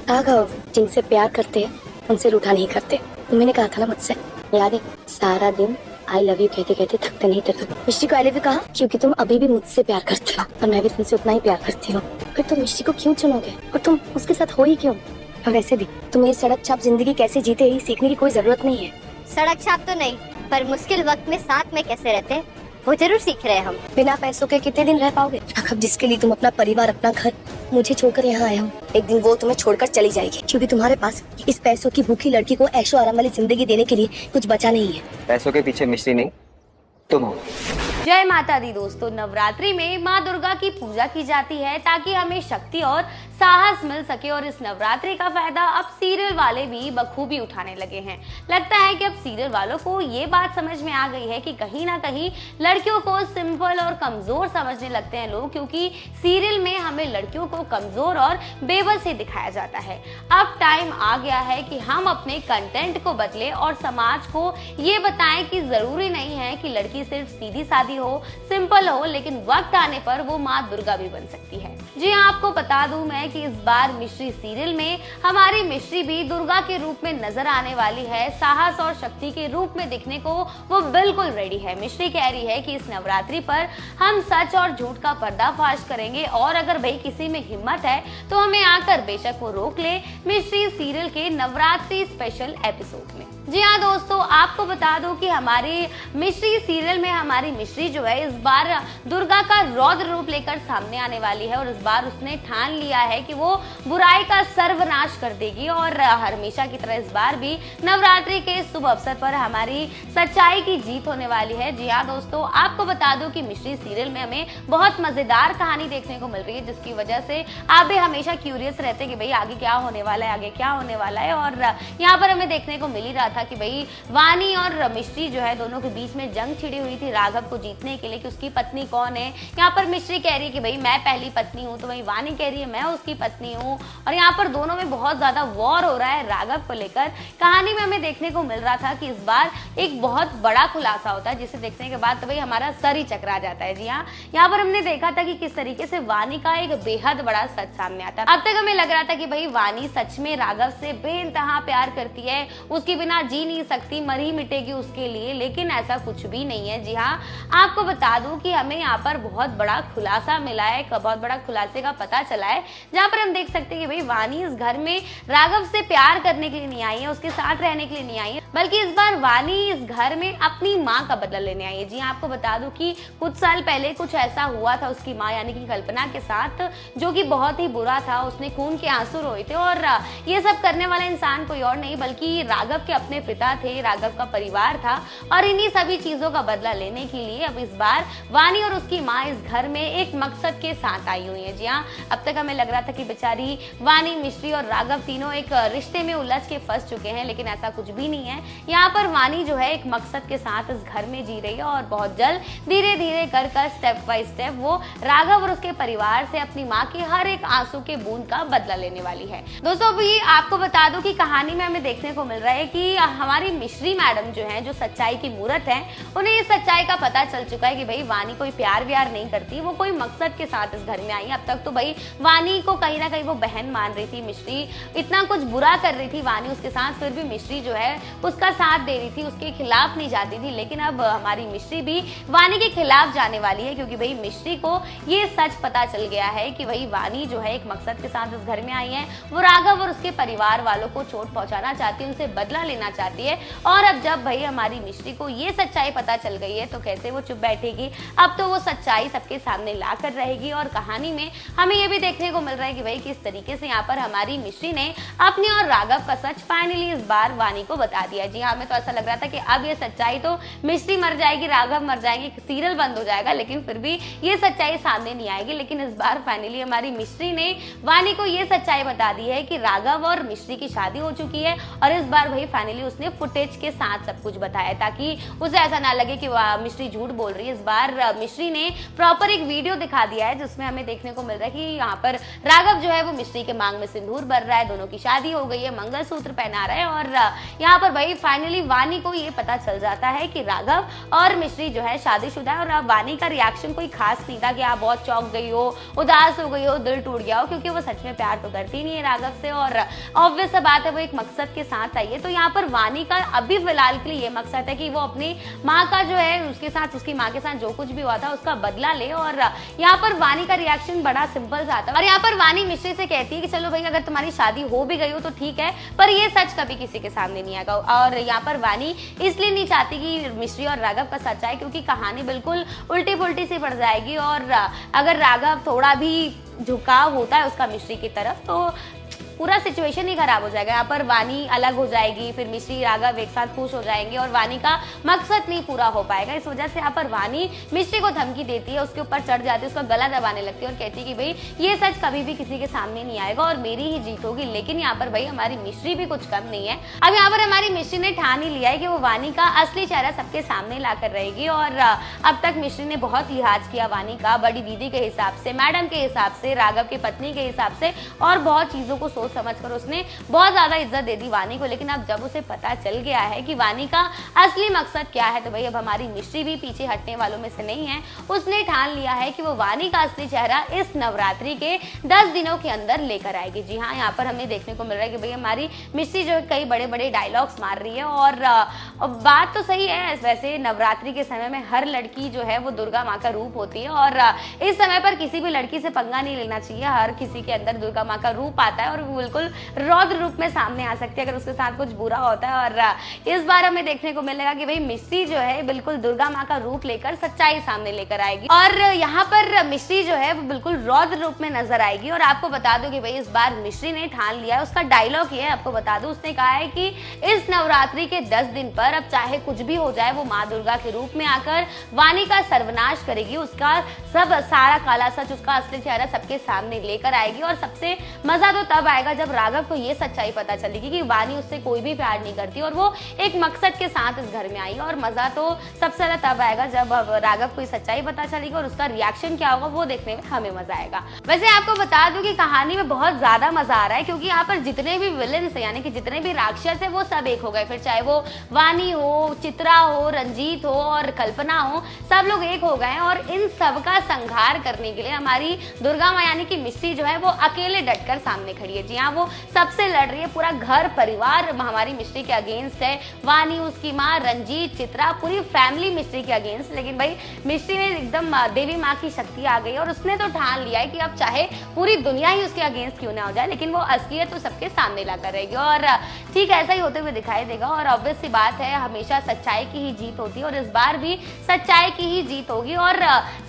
राघव जिनसे प्यार करते हैं उनसे रूठा नहीं करते। मैंने कहा था ना मुझसे, याद है? सारा दिन आई लव यू कहते कहते थकते नहीं थे तुम। मिश्री को आई लव यू कहा क्योंकि तुम अभी भी मुझसे प्यार करते हो और मैं भी तुमसे उतना ही प्यार करती हूँ। फिर तुम मिश्री को क्यों चुनोगे और तुम उसके साथ हो ही क्यों? और वैसे भी तुम्हें ये सड़क छाप जिंदगी कैसे जीते ही सीखने की कोई जरूरत नहीं है। सड़क छाप तो नहीं, पर मुश्किल वक्त में साथ में कैसे रहते हैं वो जरूर सीख रहे हैं हम। बिना पैसों के कितने दिन रह पाओगे? राघव जिसके लिए तुम अपना परिवार अपना घर मुझे छोड़कर यहाँ आए हो, एक दिन वो तुम्हें छोड़कर चली जाएगी क्योंकि तुम्हारे पास इस पैसों की भूखी लड़की को ऐशो आराम वाली जिंदगी देने के लिए कुछ बचा नहीं है। पैसों के पीछे मिश्री नहीं तुम हो। जय माता दी दोस्तों, नवरात्रि में माँ दुर्गा की पूजा की जाती है ताकि हमें शक्ति और साहस मिल सके और इस नवरात्रि का फायदा अब सीरियल वाले भी बखूबी उठाने लगे हैं। लगता है कि अब सीरियल वालों को ये बात समझ में आ गई है कि कहीं ना कहीं लड़कियों को सिंपल और कमजोर समझने लगते हैं लोग, क्योंकि सीरियल में हमें लड़कियों को कमजोर और बेबस ही दिखाया जाता है। अब टाइम आ गया है कि हम अपने कंटेंट को बदले और समाज को ये बताएं कि जरूरी नहीं है कि लड़की सिर्फ सीधी सादी हो, सिंपल हो, लेकिन वक्त आने पर वो माँ दुर्गा भी बन सकती है। जी हाँ, आपको बता दूं मैं कि इस बार मिश्री सीरियल में हमारी मिश्री भी दुर्गा के रूप में नजर आने वाली है। साहस और शक्ति के रूप में दिखने को वो बिल्कुल रेडी है। मिश्री कह रही है कि इस नवरात्रि पर हम सच और झूठ का पर्दाफाश करेंगे और अगर भाई किसी में हिम्मत है तो हमें आकर बेशक वो रोक ले मिश्री सीरियल के नवरात्रि स्पेशल एपिसोड में। जी हाँ दोस्तों, आपको बता दूं कि हमारी मिश्री सीरियल में हमारी मिश्री जो है इस बार दुर्गा का रौद्र रूप लेकर सामने आने वाली है और इस बार उसने ठान लिया है कि वो बुराई का सर्वनाश कर देगी और हमेशा की तरह इस बार भी नवरात्रि के शुभ अवसर पर हमारी सच्चाई की जीत होने वाली है। जी हाँ दोस्तों, आपको बता दूं कि मिश्री सीरियल में हमें बहुत मजेदार कहानी देखने को मिल रही है, जिसकी वजह से आप भी हमेशा क्यूरियस रहते कि भाई आगे क्या होने वाला है, आगे क्या होने वाला है। और यहाँ पर हमें देखने को मिल ही रहा था कि भाई वानी और मिश्री जो है दोनों के बीच में जंग छिड़ी हुई थी राघव को जीतने के लिए कि उसकी पत्नी कौन है। यहाँ पर मिश्री कह रही है कि भाई मैं पहली पत्नी हूँ, तो वही वानी कह रही है मैं उसकी पत्नी हूँ और यहाँ पर दोनों में बहुत ज्यादा वॉर हो रहा है राघव को लेकर। कहानी में हमें देखने को मिल रहा था कि इस बार एक बहुत बड़ा खुलासा होता है जिसे देखने के बाद तो भाई हमारा सर ही चकरा जाता है। जी हाँ, यहाँ पर हमने देखा था कि किस तरीके से वानी का एक बेहद बड़ा सच सामने आता है। अब तक हमें लग रहा था कि भाई वानी सच में राघव से बेइंतहा प्यार करती है, उसके बिना जी नहीं सकती, मर ही मिटेगी उसके लिए, लेकिन ऐसा कुछ भी नहीं है। जी हाँ, आपको बता दूं कि हमें यहाँ पर बहुत बड़ा खुलासा मिला है, बहुत बड़ा खुलासे का पता चला है, जहाँ पर हम देख सकते हैं कि भाई वानी इस घर में राघव से प्यार करने के लिए नहीं आई है, उसके साथ रहने के लिए नहीं आई है, बल्कि इस बार वानी इस घर में अपनी माँ का बदला लेने आई है। जी हाँ, आपको बता दूं कि कुछ साल पहले कुछ ऐसा हुआ था उसकी माँ यानी कि कल्पना के साथ, जो कि बहुत ही बुरा था। उसने खून के आंसू रोए थे और ये सब करने वाला इंसान कोई और नहीं बल्कि राघव के अपने पिता थे, राघव का परिवार था। और इन्हीं सभी चीजों का बदला लेने के लिए अब इस बार वानी और उसकी माँ इस घर में एक मकसद के साथ आई हुई है। जी हाँ, अब तक हमें लग रहा था कि बेचारी वानी, मिश्री और राघव तीनों एक रिश्ते में उलझ के फंस चुके हैं, लेकिन ऐसा कुछ भी नहीं है। यहाँ पर वानी जो है एक मकसद के साथ इस घर में जी रही है और बहुत जल्द धीरे धीरे कर स्टेप बाय स्टेप वो राघव और उसके परिवार से अपनी माँ के हर एक आंसू के बूंद का बदला लेने वाली है। दोस्तों अभी आपको बता दूं कि कहानी में हमें देखने को मिल रहा है कि हमारी मिश्री मैडम जो है, जो सच्चाई की मूरत है, उन्हें इस सच्चाई का पता चल चुका है कि भाई वानी कोई प्यार व्यार नहीं करती, वो कोई मकसद के साथ इस घर में आई। अब तक तो भाई वानी को कहीं ना कहीं वो बहन मान रही थी, मिश्री इतना कुछ बुरा कर रही थी वानी उसके साथ, फिर भी मिश्री जो है उसका साथ दे रही थी, उसके खिलाफ नहीं जाती थी। लेकिन अब हमारी मिश्री भी वानी के खिलाफ जाने वाली है, क्योंकि भाई मिश्री को ये सच पता चल गया है कि भाई वानी जो है एक मकसद के साथ इस घर में आई है, वो राघव और उसके परिवार वालों को चोट पहुंचाना चाहती है, उनसे बदला लेना चाहती है। और अब जब भाई हमारी मिश्री को ये सच्चाई पता चल गई है तो कैसे वो चुप बैठेगी, अब तो वो सच्चाई सबके सामने ला कर रहेगी। और कहानी में हमें ये भी देखने को मिल रहा है कि भाई किस तरीके से यहाँ पर हमारी मिश्री ने अपने और राघव का सच फाइनली इस बार वानी को बता दिया। जी हाँ, हमें तो ऐसा लग रहा था कि अब ये सच्चाई तो मिश्री मर जाएगी, राघव मर जाएंगे, सीरियल बंद हो जाएगा, लेकिन फिर भी ये सच्चाई सामने नहीं आएगी। लेकिन इस बार फाइनली हमारी मिश्री ने वानी को ये सच्चाई बता दी है कि राघव और मिश्री की शादी हो चुकी है और इस बार भाई फाइनली उसने फुटेज के साथ सब कुछ बताया ताकि उसे ऐसा ना लगे कि मिश्री झूठ बोल रही है। इस बार मिश्री ने प्रॉपर एक वीडियो दिखा दिया है जिसमें हमें देखने को मिल रहा है कि यहाँ पर राघव जो है वो मिश्री के मांग में सिंदूर भर रहा है, दोनों की शादी हो गई है, मंगलसूत्र पहना रहा है। और यहाँ पर भाई फाइनली वानी को ये पता चल जाता है कि राघव और मिश्री जो है शादीशुदा है। और अब वानी का रिएक्शन कोई खास नहीं था कि आप बहुत चौंक गई हो, उदास हो गई हो, दिल टूट गया हो, क्योंकि वो सच में प्यार तो करती नहीं है राघव से और ऑब्वियस सा बात है वो एक मकसद के साथ आई है। तो यहाँ पर वानी का अभी फिलहाल के लिए ये मकसद है कि वो अपनी माँ का जो है उसके साथ, उसकी माँ के साथ जो कुछ भी हुआ था उसका बदला ले। और यहाँ पर वानी का रिएक्शन बड़ा सिंपल सा था और यहाँ पर वानी मिश्री से कहती है कि चलो भाई अगर तुम्हारी शादी हो भी गई हो तो ठीक है, पर ये सच कभी किसी के सामने नहीं आएगा। और यहाँ पर वानी इसलिए नहीं चाहती कि मिश्री और राघव का सच आए क्योंकि कहानी बिल्कुल उल्टी पुल्टी सी पड़ जाएगी। और अगर राघव थोड़ा भी झुकाव होता है उसका मिश्री की तरफ तो पूरा सिचुएशन ही खराब हो जाएगा। यहाँ पर वानी अलग हो जाएगी, फिर मिश्री राघव एक साथ खुश हो जाएंगे और वानी का मकसद नहीं पूरा हो पाएगा। इस वजह से यहाँ पर वानी मिश्री को धमकी देती है, उसके ऊपर चढ़ जाती है, उसका गला दबाने लगती है और कहती है कि भाई ये सच कभी भी किसी के सामने नहीं आएगा और मेरी ही जीत होगी। लेकिन यहाँ पर भाई हमारी मिश्री भी कुछ कम नहीं है। अब यहाँ पर हमारी मिश्री ने ठान ही लिया है कि वो वानी का असली चेहरा सबके सामने लाकर रहेगी। और अब तक मिश्री ने बहुत लिहाज किया वानी का, बड़ी दीदी के हिसाब से, मैडम के हिसाब से, राघव की पत्नी के हिसाब से और बहुत चीजों को सोच समझकर उसने बहुत ज्यादा इज्जत दे दी वानी को। लेकिन अब जब उसे पता चल गया है कि वानी का असली मकसद क्या है तो भाई अब हमारी मिश्री भी पीछे हटने वालों में से नहीं है। उसने ठान लिया है कि वो वानी का असली चेहरा इस नवरात्रि के 10 दिनों के अंदर लेकर आएगी। जी हाँ, यहाँ पर हमें देखने को मिल रहा है कि भाई हमारी मिश्री जो कई बड़े बड़े डायलॉग्स मार रही है। और बात तो सही है, वैसे नवरात्रि के समय में हर लड़की जो है वो दुर्गा माँ का रूप होती है और इस समय पर किसी भी लड़की से पंगा नहीं लेना चाहिए। हर किसी के अंदर दुर्गा माँ का रूप आता है और वो बिल्कुल रौद्र रूप में सामने आ सकती है अगर उसके साथ कुछ बुरा होता है। और इस बार हमें देखने को मिलेगा कि भाई मिश्री जो है बिल्कुल दुर्गा माँ का रूप लेकर सच्चाई सामने लेकर आएगी और यहाँ पर मिश्री जो है वो बिल्कुल रौद्र रूप में नजर आएगी। और आपको बता दो कि भाई इस बार मिश्री ने ठान लिया है, उसका डायलॉग ये है, आपको बता दो, उसने कहा है कि इस नवरात्रि के 10 दिन पर अब चाहे कुछ भी हो जाए वो माँ दुर्गा के रूप में आकर वानी का सर्वनाश करेगी, उसका सब सारा काला सच, उसका असली चेहरा सबके सामने लेकर आएगी। और सबसे मजा तो तब आएगा जब राघव को ये सच्चाई पता चलेगी कि वानी उससे कोई भी प्यार नहीं करती और वो एक मकसद के साथ इस घर में आई। और मजा तो सबसे ज्यादा तब आएगा जब राघव को सच्चाई पता चलेगी और उसका रिएक्शन क्या होगा वो देखने में हमें मजा आएगा। वैसे आपको बता दूं कि कहानी में बहुत ज्यादा मजा आ रहा है क्योंकि यहाँ पर जितने भी विलेंस यानी कि जितने भी राक्षस है वो सब एक हो गए, फिर चाहे वो वानी हो, चित्रा हो, रंजीत हो और कल्पना हो, सब लोग एक हो गए और इन सब का संहार करने के लिए हमारी दुर्गा माँ यानी कि मिश्री जो है वो अकेले डटकर सामने खड़ी है। जी हाँ, वो सबसे लड़ रही है, पूरा घर परिवार हमारी मिश्री के अगेंस्ट है, वानी, उसकी माँ, रंजीत, चित्रा, पूरी फैमिली मिश्री के अगेंस्ट। लेकिन भाई मिश्री में एकदम देवी माँ की शक्ति आ गई और उसने तो ठान लिया है कि अब चाहे पूरी दुनिया ही उसके अगेंस्ट क्यों ना हो जाए लेकिन वो असलियत तो सबके सामने लाकर रहेगी और ठीक ऐसा ही होते हुए दिखाई देगा। और ऑब्वियस सी बात है, हमेशा सच्चाई की ही जीत होती है और इस बार भी सच्चाई की ही जीत होगी। और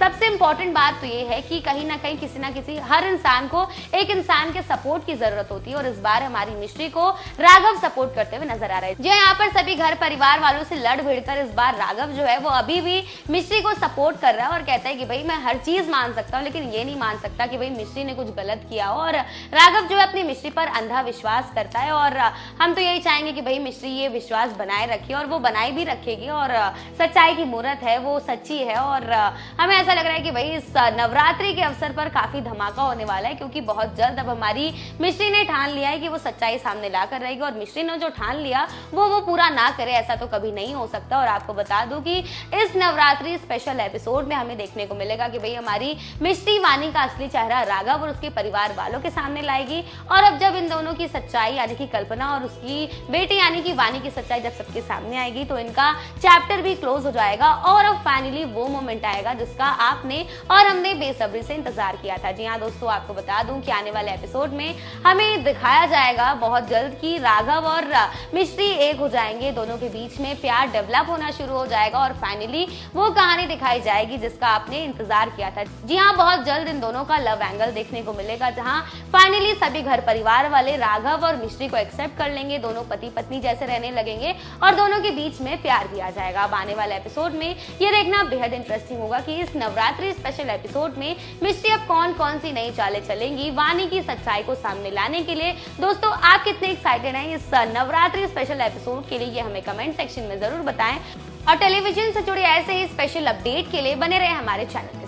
सबसे इंपॉर्टेंट बात तो ये है कि कहीं ना कहीं किसी ना किसी हर इंसान को एक इंसान के सपोर्ट की जरूरत होती है और इस बार हमारी मिश्री को राघव सपोर्ट करते हुए नजर आ रहा है। जो यहाँ पर सभी घर परिवार वालों से लड़ भिड़कर इस बार राघव जो है वो अभी भी मिश्री को सपोर्ट कर रहा है और कहता है कि भाई मैं हर चीज मान सकता हूँ लेकिन ये नहीं मान सकता कि भाई मिश्री ने कुछ गलत किया हो। और राघव जो है अपनी मिश्री पर अंधा विश्वास करता है और हम तो यही चाहेंगे कि भाई मिश्री ये विश्वास बनाए रखे और वो बनाए भी रखेगी और सच्चाई की मूर्त है, वो सच्ची है। और हमें ऐसा लग रहा है कि भाई इस नवरात्रि के अवसर पर काफी धमाका होने वाला है क्योंकि बहुत जल्द अब हमारी मिश्री ने ठान लिया है कि वो सच्चाई सामने ला कर रहेगी और मिश्री ने जो ठान लिया वो पूरा ना करे ऐसा तो कभी नहीं हो सकता। और आपको बता दूं कि इस नवरात्रि स्पेशल एपिसोड में हमें देखने को मिलेगा कि भाई हमारी मिश्री वानी का असली चेहरा राघव और उसके परिवार वालों के सामने लाएगी और अब जब इन दोनों की सच्चाई यानी कि कल्पना और उसकी बेटी यानी कि वानी की सच्चाई जब सबके सामने आएगी तो इनका चैप्टर भी क्लोज हो जाएगा और अब फाइनली वो मोमेंट आएगा जिसका आपने और हमने बेसब्री से इंतजार किया था। जी हाँ दोस्तों, आपको बता दूं कि आने वाले एपिसोड में हमें दिखाया जाएगा बहुत जल्द कि राघव और मिश्री एक हो जाएंगे, दोनों के बीच में प्यार डेवलप होना शुरू हो जाएगा और फाइनली वो कहानी दिखाई जाएगी जिसका आपने इंतजार किया था। जी हाँ, बहुत जल्द इन दोनों का लव एंगल देखने को मिलेगा जहां फाइनली सभी घर परिवार वाले राघव और मिश्री को एक्सेप्ट कर लेंगे, दोनों पति पत्नी जैसे रहने लगेंगे और दोनों के बीच में प्यार भी आ जाएगा। अब आने वाले एपिसोड में ये देखना बेहद इंटरेस्टिंग होगा कि इस नवरात्रि स्पेशल एपिसोड में मिश्री अब कौन कौन सी नई चालें चलेंगी वानी की सच्चाई को सामने लाने के लिए। दोस्तों, आप कितने एक्साइटेड हैं इस नवरात्रि स्पेशल एपिसोड के लिए ये हमें कमेंट सेक्शन में जरूर बताएं और टेलीविजन से जुड़े ऐसे ही स्पेशल अपडेट के लिए बने रहे हमारे चैनल।